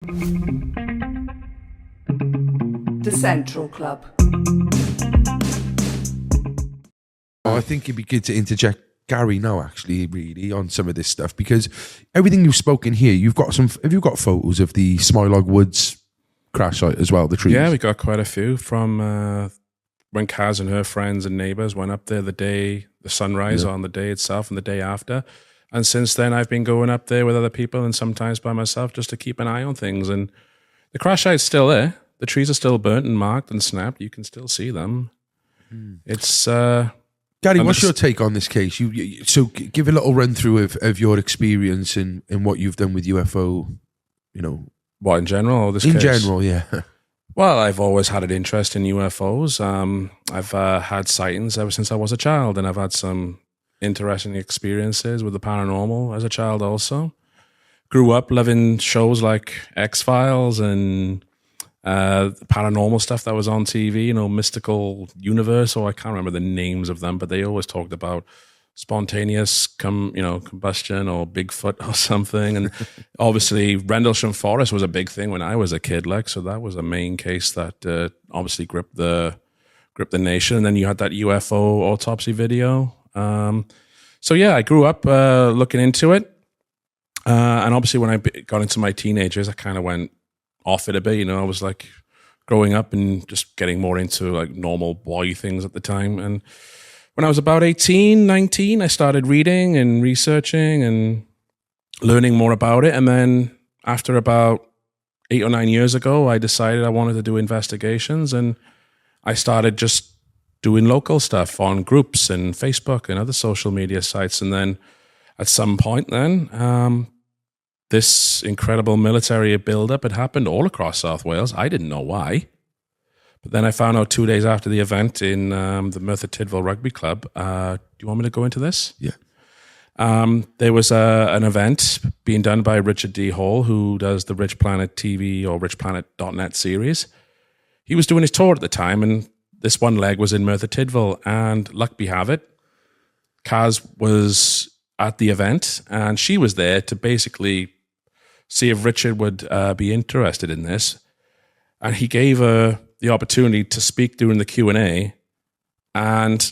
The Central Club. I think it'd be good to interject Gary now, actually, really, on some of this stuff, because everything you've spoken here, have you got photos of the Smilog Woods crash site as well, the trees? Yeah, we got quite a few from when Kaz and her friends and neighbors went up there the sunrise on the day itself and the day after. And since then, I've been going up there with other people and sometimes by myself just to keep an eye on things. And the crash site's still there. The trees are still burnt and marked and snapped. You can still see them. It's... Gary, what's your take on this case? So give a little run through of your experience and what you've done with UFO, What, in general? Or this in case? general, yeah. Well, I've always had an interest in UFOs. I've had sightings ever since I was a child, and I've had some interesting experiences with the paranormal as a child also. Grew up loving shows like X-Files and paranormal stuff that was on TV, Mystical Universe, or I can't remember the names of them, but they always talked about spontaneous combustion or Bigfoot or something. And obviously Rendlesham Forest was a big thing when I was a kid, so that was a main case that obviously gripped the nation. And then you had that UFO autopsy video. So yeah, I grew up looking into it. And obviously when I got into my teenagers, I kind of went off it a bit. I was like growing up and just getting more into like normal boy things at the time. And when I was about 18, 19, I started reading and researching and learning more about it. And then after about 8 or 9 years ago, I decided I wanted to do investigations, and I started just doing local stuff on groups and Facebook and other social media sites. And then at some point this incredible military build-up had happened all across South Wales. I didn't know why. But then I found out 2 days after the event in the Merthyr Rugby Club. Do you want me to go into this? Yeah. There was an event being done by Richard D. Hall, who does the Rich Planet TV or richplanet.net series. He was doing his tour at the time, and this one leg was in Merthyr Tydfil, and luck be have it, Kaz was at the event, and she was there to basically see if Richard would be interested in this. And he gave her the opportunity to speak during the Q&A. And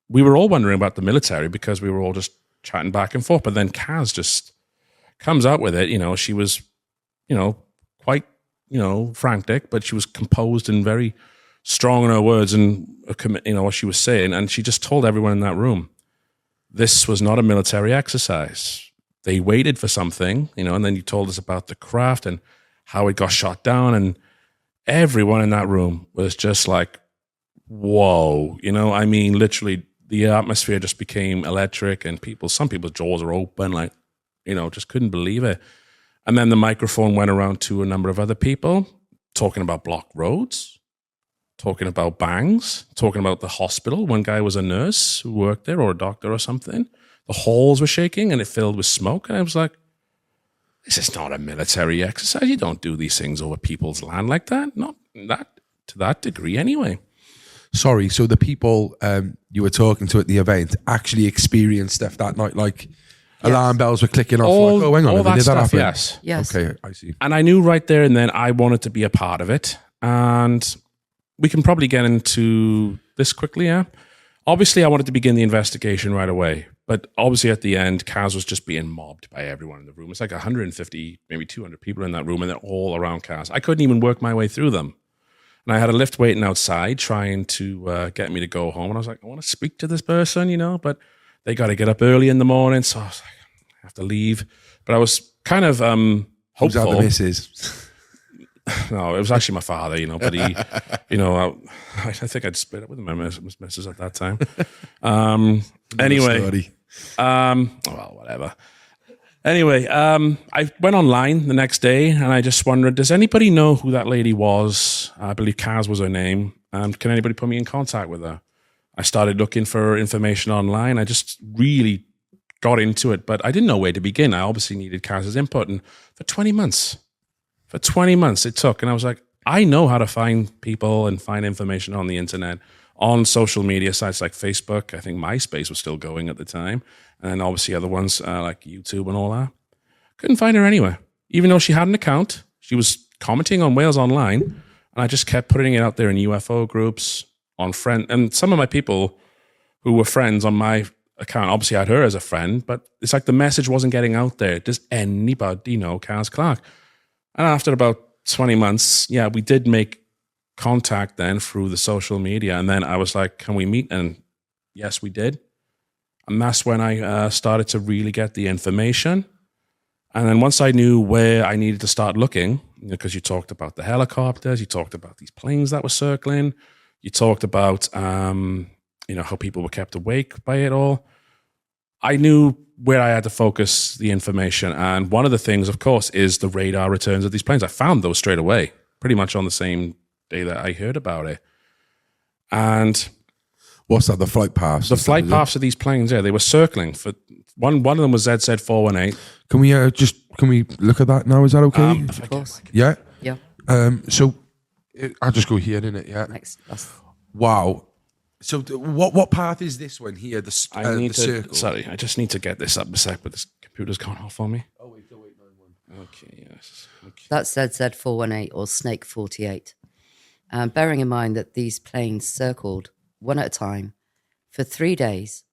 we were all wondering about the military because we were all just chatting back and forth. But then Kaz just comes out with it. She was, quite, frantic, but she was composed and very strong in her words and, what she was saying. And she just told everyone in that room, this was not a military exercise. They waited for something, and then you told us about the craft and how it got shot down, and everyone in that room was just like, whoa, literally the atmosphere just became electric, and some people's jaws are open, just couldn't believe it. And then the microphone went around to a number of other people talking about blocked roads, talking about bangs, talking about the hospital. One guy was a nurse who worked there, or a doctor or something. The halls were shaking and it filled with smoke. And I was like, this is not a military exercise. You don't do these things over people's land like that. Not to that degree anyway. Sorry, so the people you were talking to at the event actually experienced stuff that night, like alarm bells were clicking off. Hang on, all that did that stuff, happen? yes. Okay, I see. And I knew right there and then I wanted to be a part of it. And we can probably get into this quickly, yeah? Obviously, I wanted to begin the investigation right away. But obviously at the end, Kaz was just being mobbed by everyone in the room. It's like 150, maybe 200 people in that room, and they're all around Kaz. I couldn't even work my way through them. And I had a lift waiting outside trying to get me to go home. And I was like, I want to speak to this person, but they got to get up early in the morning. So I was like, I have to leave. But I was kind of hopeful. Was that the missus? No, it was actually my father, but he, I think I'd split up with my missus at that time. Anyway, well, whatever. Anyway, I went online the next day and I just wondered, does anybody know who that lady was? I believe Kaz was her name. Can anybody put me in contact with her? I started looking for information online. I just really got into it, but I didn't know where to begin. I obviously needed Kaz's input, and for 20 months it took. And I was like, I know how to find people and find information on the internet, on social media sites like Facebook. I think MySpace was still going at the time. And then obviously other ones like YouTube and all that. Couldn't find her anywhere. even though she had an account, she was commenting on Wales Online, and I just kept putting it out there in UFO groups, on friend, and some of my people who were friends on my account, obviously I had her as a friend, but it's like the message wasn't getting out there. Does anybody know Kaz Clark? And after about 20 months, yeah, we did make contact then through the social media. And then I was like, can we meet? And yes, we did. And that's when I started to really get the information. And then once I knew where I needed to start looking, because you talked about the helicopters, you talked about these planes that were circling, you talked about how people were kept awake by it all. I knew where I had to focus the information. And one of the things, of course, is the radar returns of these planes. I found those straight away, pretty much on the same day that I heard about it. And what's that, the flight paths? The flight paths of these planes, yeah, they were circling. For one of them was ZZ418. Can we look at that now? Is that okay? Of course. Yeah? Yeah. So I'll just go here, innit? Yeah. Next. Wow. So what path is this one here? The circle. Sorry, I just need to get this up a sec, but this computer's gone off on me. Oh, wait, 0891. Okay, yes. Okay. That's ZZ418 or Snake 48. Bearing in mind that these planes circled one at a time for 3 days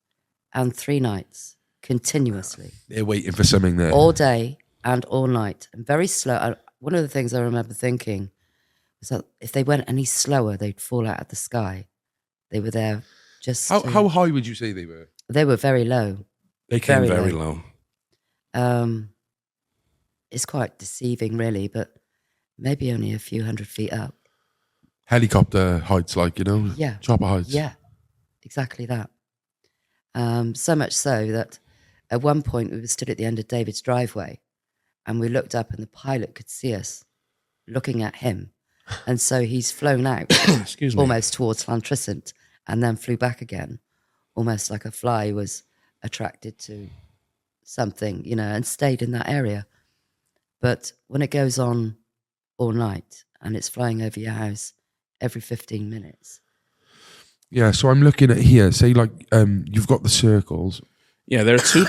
and 3 nights continuously. They're waiting for something there. All day and all night. And very slow. One of the things I remember thinking was that if they went any slower, they'd fall out of the sky. They were there just... How high would you say they were? They were very low. They came very low. It's quite deceiving, really, but maybe only a few 100 feet up. Helicopter heights, Yeah. Chopper heights. Yeah, exactly that. So much so that at one point we were stood at the end of David's driveway and we looked up and the pilot could see us looking at him. And so he's flown out Excuse me. almost towards Llantrisant and then flew back again, almost like a fly was attracted to something, and stayed in that area. But when it goes on all night and it's flying over your house every 15 minutes. Yeah, so I'm looking at here, say you've got the circles. Yeah, there are two.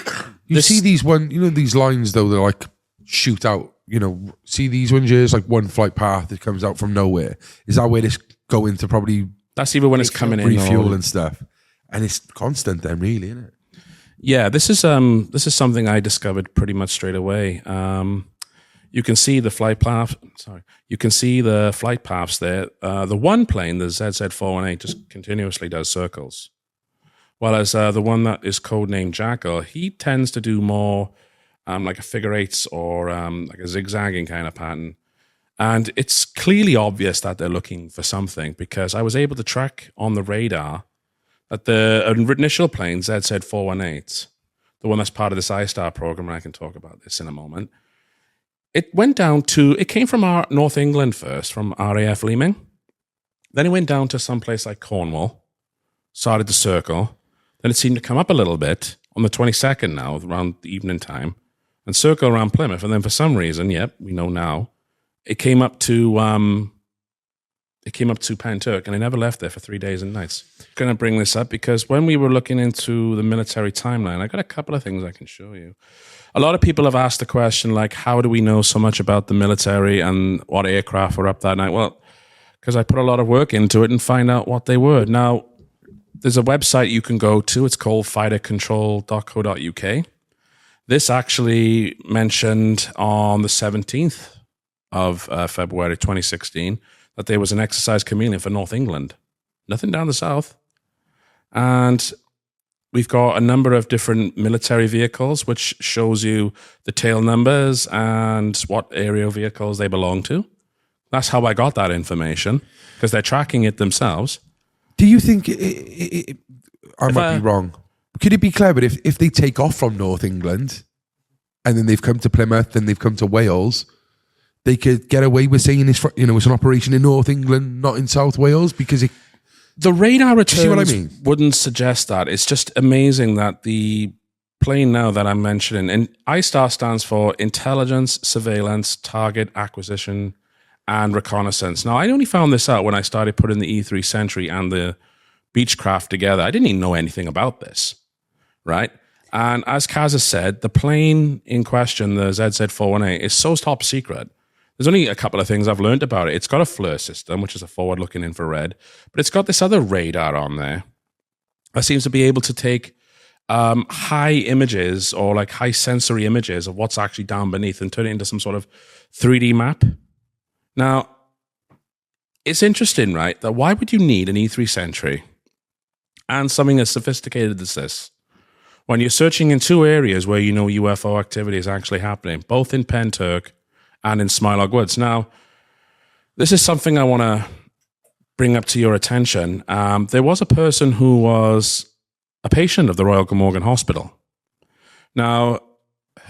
You see these these lines though, they're like shoot out, see these ones here, it's like one flight path that comes out from nowhere. Is that where this go into probably That's even when it's coming in. Refuel and stuff. And it's constant then, really, isn't it? Yeah, this is something I discovered pretty much straight away. You can see the flight path. Sorry, you can see the flight paths there. The one plane, the ZZ418, just continuously does circles, whereas the one that is codenamed Jackal, he tends to do more like a figure eights or like a zigzagging kind of pattern. And it's clearly obvious that they're looking for something because I was able to track on the radar that the initial plane, ZZ418, the one that's part of this iStar program, and I can talk about this in a moment, it came from North England first, from RAF Leeming. Then it went down to someplace like Cornwall, started to circle. Then it seemed to come up a little bit on the 22nd now, around the evening time, and circle around Plymouth. And then for some reason, we know now, it came up to Penturk, and I never left there for 3 days and nights. I'm going to bring this up because when we were looking into the military timeline, I got a couple of things I can show you. A lot of people have asked the question, like, how do we know so much about the military and what aircraft were up that night? Well, because I put a lot of work into it and find out what they were. Now, there's a website you can go to. It's called fightercontrol.co.uk. This actually mentioned on the 17th of February 2016 that there was an exercise chameleon for North England. Nothing down the south. And we've got a number of different military vehicles, which shows you the tail numbers and what aerial vehicles they belong to. That's how I got that information, because they're tracking it themselves. Do you think I might be wrong? Could it be clever if they take off from North England and then they've come to Plymouth and they've come to Wales, they could get away with saying it's an operation in North England, not in South Wales, because the radar returns see what I mean? Wouldn't suggest that. It's just amazing that the plane now that I'm mentioning, and ISTAR stands for Intelligence, Surveillance, Target Acquisition, and Reconnaissance. Now, I only found this out when I started putting the E3 Sentry and the Beechcraft together. I didn't even know anything about this, right? And as Kaz has said, the plane in question, the ZZ418, is so top secret. There's only a couple of things I've learned about it. It's got a FLIR system, which is a forward-looking infrared, but it's got this other radar on there that seems to be able to take high images or like high sensory images of what's actually down beneath and turn it into some sort of 3D map. Now, it's interesting, right, that why would you need an E3 Sentry and something as sophisticated as this when you're searching in two areas where you know UFO activity is actually happening, both in Merthyr and in Smilog Woods? Now, this is something I want to bring up to your attention. There was a person who was a patient of the Royal Glamorgan Hospital. Now,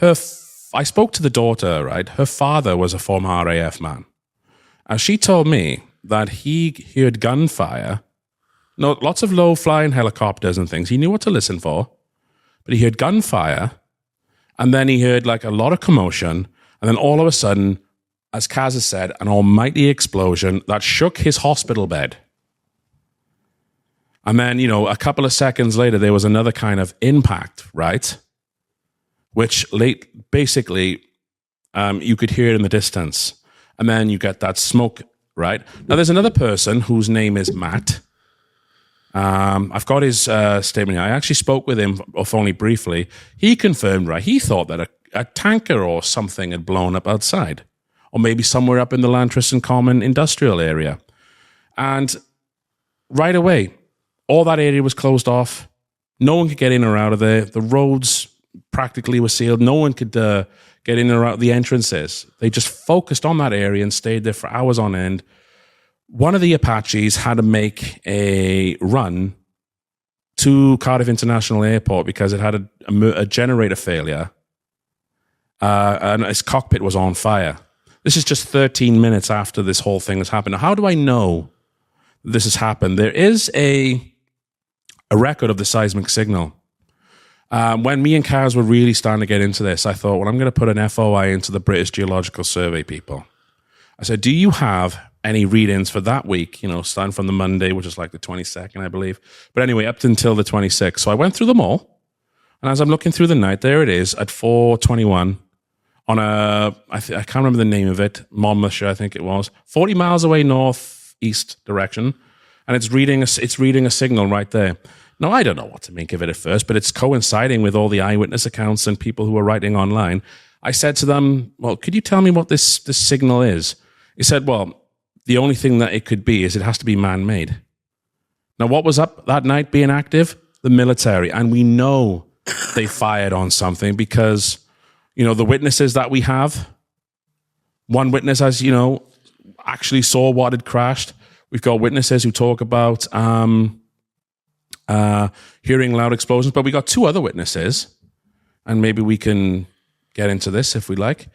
I spoke to the daughter, right? Her father was a former RAF man. And she told me that he heard gunfire, lots of low-flying helicopters and things. He knew what to listen for, but he heard gunfire, and then he heard like a lot of commotion, and then all of a sudden, as Kaz has said, an almighty explosion that shook his hospital bed. And then, a couple of seconds later, there was another kind of impact, right? Which basically, you could hear it in the distance. And then you get that smoke, right? Now, there's another person whose name is Matt. I've got his statement here. I actually spoke with him, if only briefly. He confirmed, right? He thought that a tanker or something had blown up outside, or maybe somewhere up in the Lantriston Common industrial area. And right away, all that area was closed off. No one could get in or out of there. The roads practically were sealed. No one could get in or out of the entrances. They just focused on that area and stayed there for hours on end. One of the Apaches had to make a run to Cardiff International Airport because it had a generator failure and its cockpit was on fire. This is just 13 minutes after this whole thing has happened. Now, how do I know this has happened? There is a record of the seismic signal. When me and Kaz were really starting to get into this, I thought, well, I'm going to put an FOI into the British Geological Survey people. I said, do you have any read-ins for that week, starting from the Monday, which is like the 22nd, I believe. But anyway, up until the 26th. So I went through them all. And as I'm looking through the night, there it is at 4:21 on I can't remember the name of it, Monmouthshire, I think it was, 40 miles away northeast direction. And it's reading a signal right there. Now, I don't know what to make of it at first, but it's coinciding with all the eyewitness accounts and people who are writing online. I said to them, well, could you tell me what this signal is? He said, well, the only thing that it could be is it has to be man-made. Now, what was up that night being active? The military. And we know they fired on something because, the witnesses that we have, one witness, as actually saw what had crashed. We've got witnesses who talk about hearing loud explosions, but we got two other witnesses, and maybe we can get into this if we like.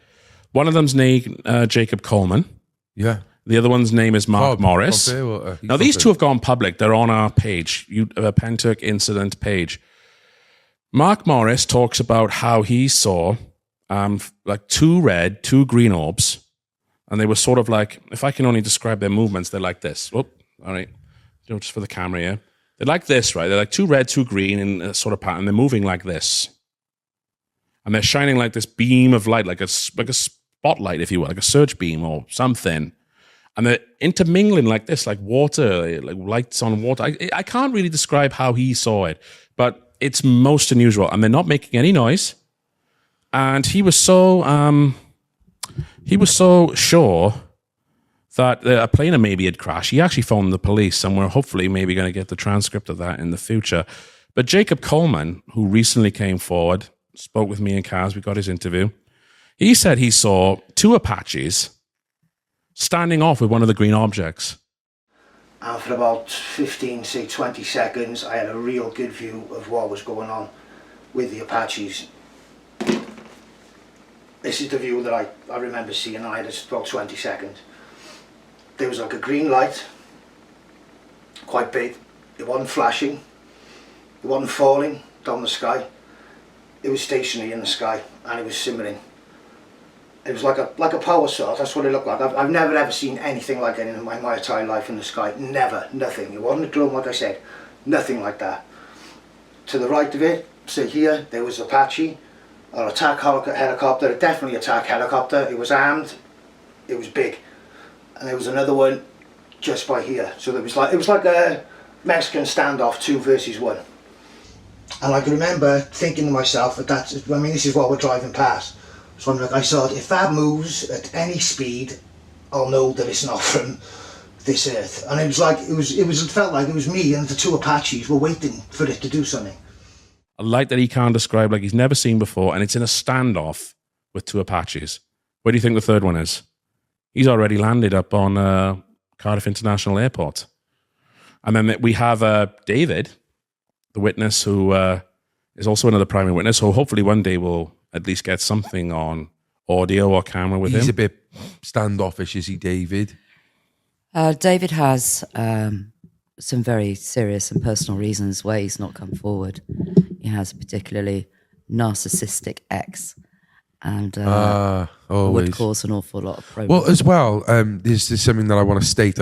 One of them's named Jacob Coleman. Yeah. The other one's name is Mark Morris. Now, these two have gone public. They're on our page, Merthyr incident page. Mark Morris talks about how he saw like two red, two green orbs, and they were sort of like, if I can only describe their movements, they're like this. Whoop, all right, just for the camera here. They're like this, right? They're like two red, two green in a sort of pattern. They're moving like this. And they're shining like this beam of light, like a spotlight, if you will, like a search beam or something. And they're intermingling like this, like water, like lights on water. I can't really describe how he saw it, but it's most unusual. And they're not making any noise. And he was so sure that a planer maybe had crashed. He actually phoned the police, and we're hopefully maybe going to get the transcript of that in the future. But Jacob Coleman, who recently came forward, spoke with me and Kaz, we got his interview. He said he saw two Apaches standing off with one of the green objects. And for about 15, say 20 seconds, I had a real good view of what was going on with the Apaches. This is the view that I remember seeing. I had about 20 seconds. There was like a green light, quite big. It wasn't flashing. It wasn't falling down the sky. It was stationary in the sky, and it was simmering. It was like a power source. That's what it looked like. I've never ever seen anything like it in my entire life in the sky. Never, nothing. It wasn't a drone, like I said. Nothing like that. To the right of it, say here, there was Apache, or attack helicopter, definitely attack helicopter. It was armed, it was big. And there was another one just by here. So it was like a Mexican standoff, 2 versus 1. And I can remember thinking to myself this is what we're driving past. So I'm like, I thought, if that moves at any speed, I'll know that it's not from this earth. And it felt like it was me and the 2 Apaches were waiting for it to do something. A light that he can't describe, like he's never seen before, and it's in a standoff with 2 Apaches. Where do you think the third one is? He's already landed up on Cardiff International Airport. And then we have David, the witness, who is also another primary witness, so hopefully one day we'll at least get something on audio or camera with him. He's a bit standoffish, is he, David? David has some very serious and personal reasons why he's not come forward. He has a particularly narcissistic ex, and would cause an awful lot of problems. Well, as well, there's something that I want to state.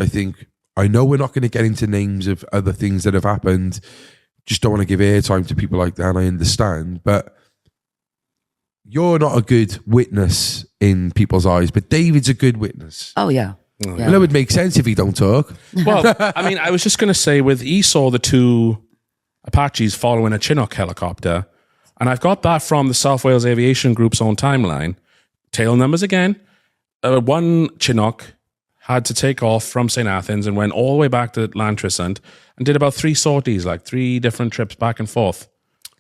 I know we're not going to get into names of other things that have happened. Just don't want to give airtime to people like that, and I understand. But you're not a good witness in people's eyes, but David's a good witness. Oh, yeah. Well, it would make sense if he don't talk. Well, I mean, I was just going to say, he saw the 2 Apaches following a Chinook helicopter, and I've got that from the South Wales Aviation Group's own timeline. Tail numbers again. One Chinook had to take off from St. Athens and went all the way back to Lantrisant and did about 3 sorties, like 3 different trips back and forth.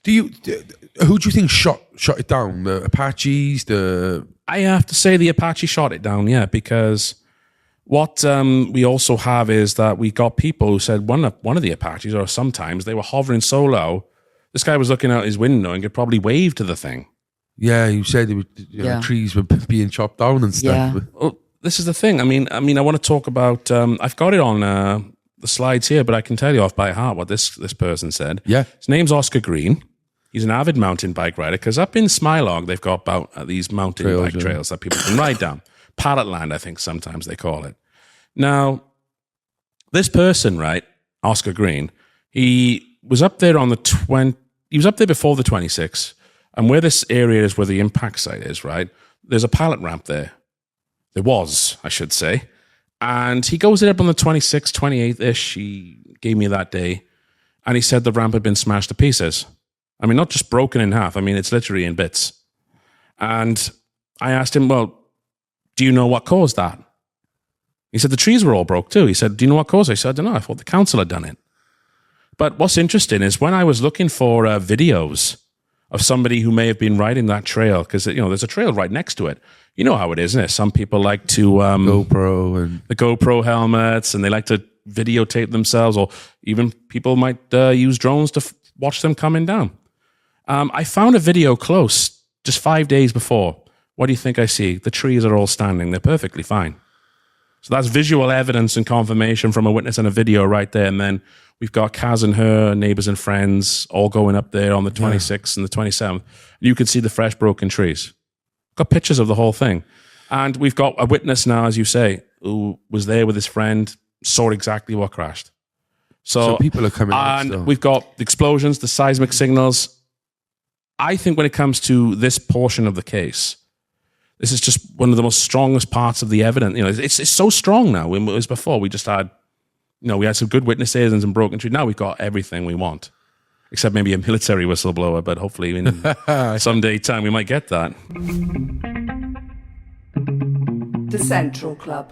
Who do you think shot it down? The Apaches? I have to say the Apache shot it down, yeah, because what we also have is that we got people who said one of the Apaches, or sometimes they were hovering so low, this guy was looking out his window and could probably wave to the thing. Yeah, you said trees were being chopped down and stuff. Yeah. Well, this is the thing. I mean, I want to talk about. I've got it on the slides here, but I can tell you off by heart what this person said. Yeah, his name's Oscar Green. He's an avid mountain bike rider because up in Smilog they've got about these mountain bike trails that people can ride down. Pallet land, I think sometimes they call it. Now, this person, right, Oscar Green, he was up there on he was up there before the 26th, and where this area is where the impact site is, right, there's a pallet ramp there. There was, I should say. And he goes there up on the 26th, 28th-ish, he gave me that day, and he said the ramp had been smashed to pieces. I mean, not just broken in half, I mean, it's literally in bits. And I asked him, well, do you know what caused that? He said the trees were all broke too. He said, do you know what caused it? I said, I don't know, I thought the council had done it. But what's interesting is when I was looking for videos of somebody who may have been riding that trail, because there's a trail right next to it. You know how it is, isn't it? Some people like to GoPro and the GoPro helmets, and they like to videotape themselves, or even people might use drones to watch them coming down. I found a video close just 5 days before. What do you think I see? The trees are all standing. They're perfectly fine. So that's visual evidence and confirmation from a witness and a video right there. And then we've got Kaz and her neighbors and friends all going up there on the 26th and the 27th. You can see the fresh broken trees. Got pictures of the whole thing. And we've got a witness now, as you say, who was there with his friend, saw exactly what crashed. So people are coming out and still. We've got the explosions, the seismic signals. I think when it comes to this portion of the case, this is just one of the most strongest parts of the evidence. It's so strong now. Whereas before we just had, we had some good witnesses and some broken trees. Now we've got everything we want, except maybe a military whistleblower. But hopefully, in someday time, we might get that. The Central Club.